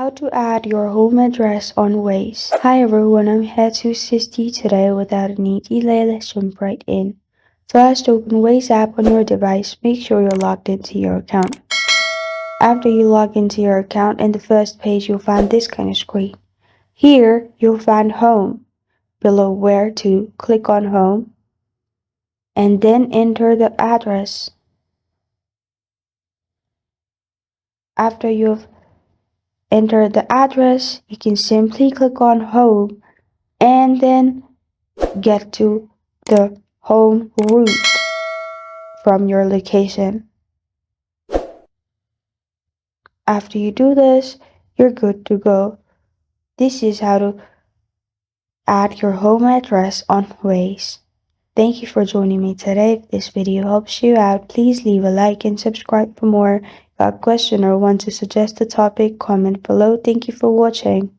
How to add your home address on Waze. Hi everyone, I'm here to assist you today. Without any delay, let's jump right in. First, open Waze app on your device. Make sure you're logged into your account. After you log into your account, in the first page you'll find this kind of screen. Here, you'll find Home. Below Where to, click on Home and then enter the address. After you've entered the address, you can simply click on Home and then get to the home route from your location. After you do this, you're good to go. This is how to add your home address on Waze. Thank you for joining me today. If this video helps you out, please leave a like and subscribe for more. Got a question or want to suggest a topic, comment below. Thank you for watching.